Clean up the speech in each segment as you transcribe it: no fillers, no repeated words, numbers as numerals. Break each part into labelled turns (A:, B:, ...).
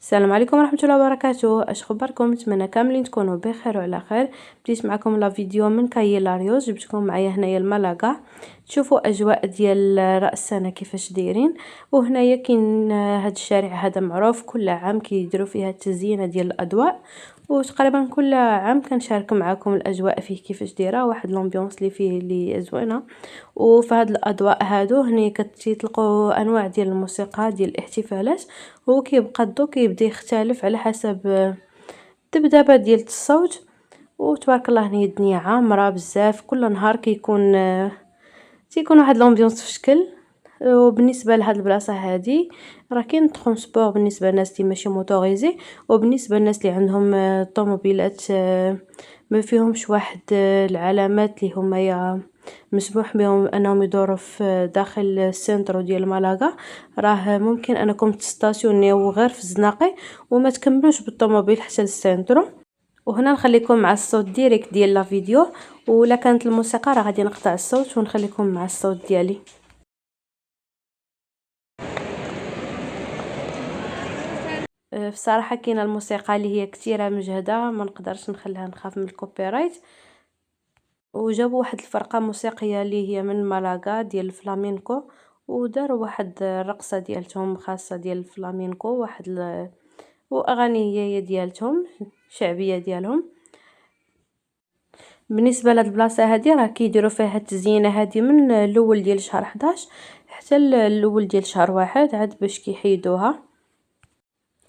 A: السلام عليكم ورحمة الله وبركاته. اش خبركم؟ نتمنى كاملين تكونوا بخير وعلى خير. بديت معكم لا فيديو من كاي لاريوز، جبتكم معايا هنايا لمالاكا تشوفوا اجواء ديال راس السنه كيفاش دايرين. وهنايا كاين هاد الشارع هذا معروف، كل عام كيديروا فيها التزيينه ديال الاضواء، وتقريبا كل عام كنشارك معكم الاجواء فيه كيفاش دايره، واحد لومبيونس اللي فيه اللي زوينه. وفي هاد الاضواء هادو هنا كتلقوا انواع ديال الموسيقى ديال الاحتفالات، وكيبقى الضو كيبدا يختلف على حسب الدبدبه ديال الصوت. وتبارك الله هنا الدنيا عامره بزاف، كل نهار تيكون واحد لومبيونس في شكل. وبالنسبه لهاد البلاصه هادي راه كاين ترونسبور بالنسبه للناس اللي ماشي موتوريزي، وبالنسبه للناس اللي عندهم طوموبيلات ما فيهمش واحد العلامات اللي هما مسموح بهم انهم يدوروا في داخل السنترو ديال مالاغا، راه ممكن انكم تستاسيونيو غير في الزناقي وما تكملوش بالطوموبيل حتى للسنترو. وهنا نخليكم مع الصوت ديريكت ديال لا فيديو، ولا كانت الموسيقى راه غادي نقطع الصوت ونخليكم مع الصوت ديالي. في صراحه كاينه الموسيقى اللي هي كثيره مجهده، ما نقدرش نخليها، نخاف من الكوبي رايت. وجابوا واحد الفرقه موسيقيه اللي هي من مالاغا ديال الفلامينكو، وداروا واحد الرقصه ديالتهم خاصه ديال الفلامينكو، واغاني هي ديالتهم شعبيه ديالهم. بالنسبه لهاد البلاصه هادي راه كيديروا فيها التزيينه هادي من الاول ديال شهر 11 حتى الاول ديال شهر واحد عاد باش كيحيدوها.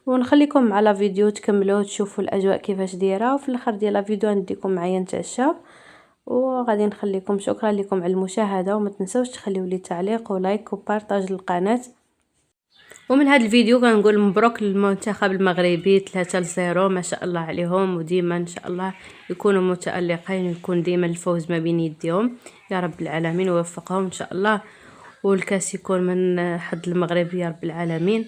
A: ونخليكم مع لا فيديو تكملوا تشوفوا الاجواء كيفاش دايره، وفي الاخر ديال لا فيديو نديكم معايا نتعشاو. وغادي نخليكم، شكرا لكم على المشاهده، وما تنسوش تخليوا لي تعليق ولايك وبارطاج للقناه. ومن هذا الفيديو كنقول مبروك للمنتخب المغربي 3-0، ما شاء الله عليهم، وديما ان شاء الله يكونوا متألقين ويكون ديما الفوز ما بين يديهم يا رب العالمين، ويوفقهم ان شاء الله، والكاس يكون من حظ المغرب يا رب العالمين.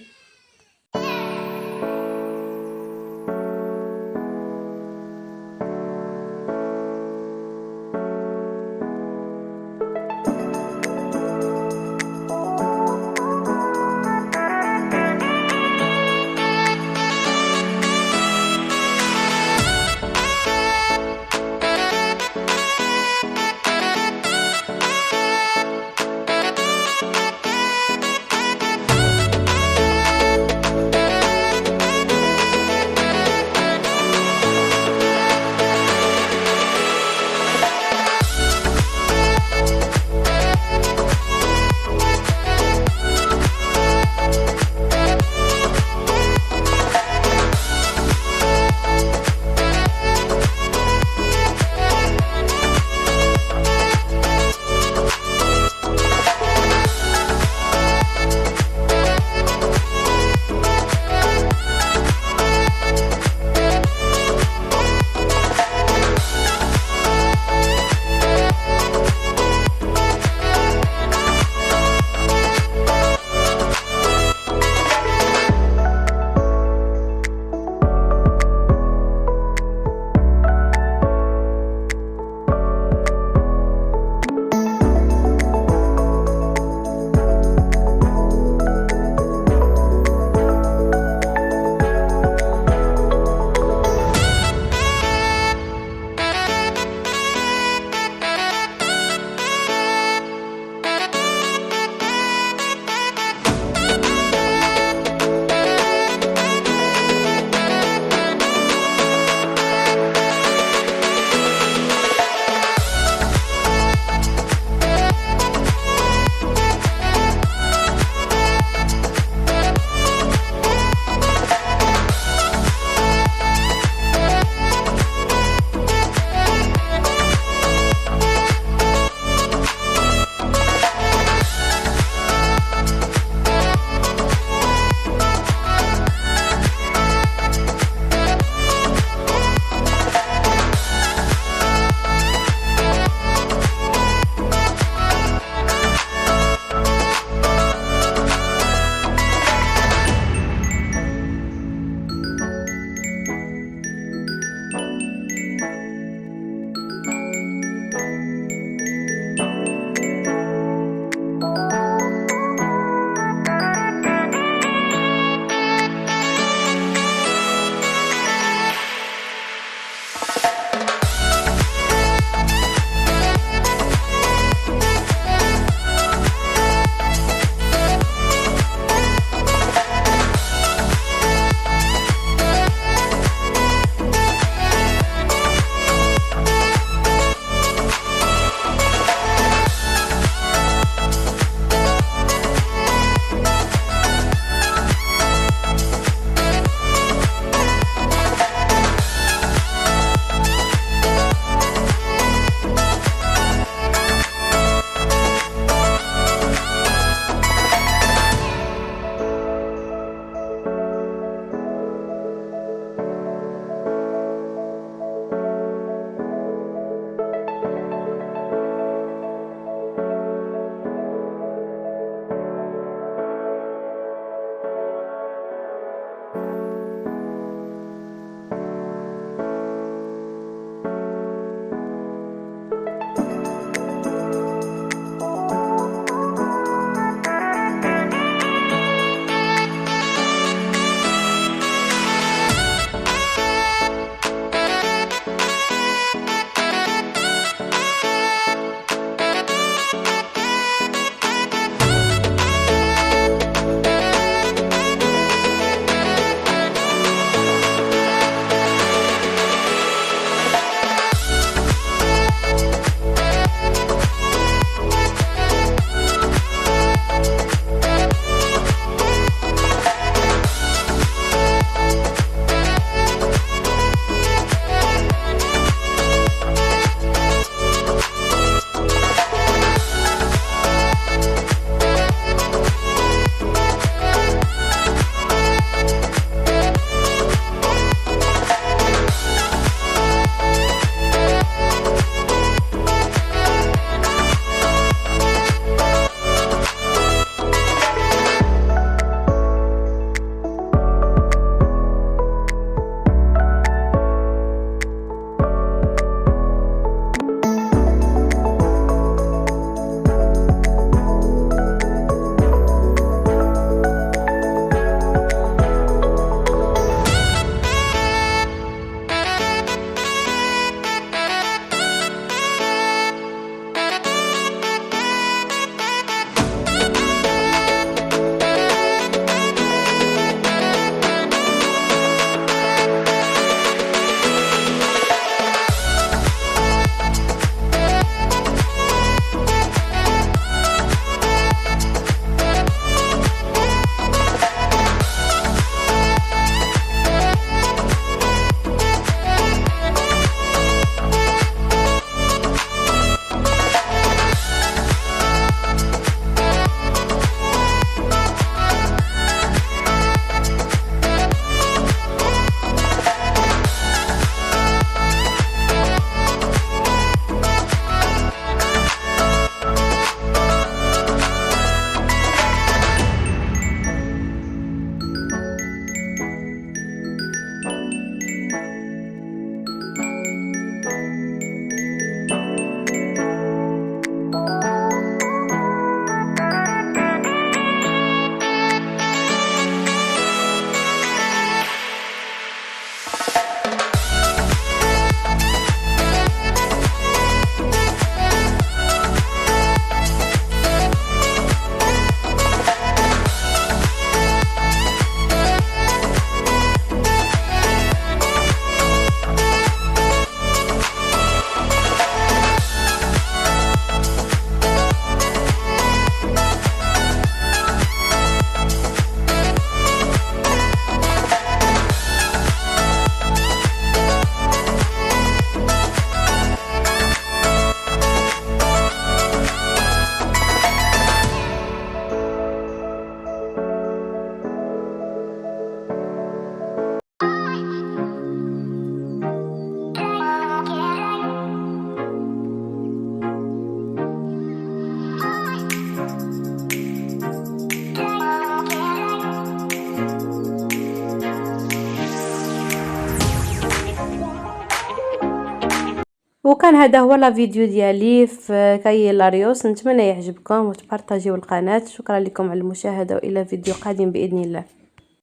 A: وكان هذا هو لا فيديو ديالي في كاي لاريوس، نتمنى يعجبكم وتبارطاجيو القناة. شكرا لكم على المشاهدة، والى فيديو قادم بإذن الله.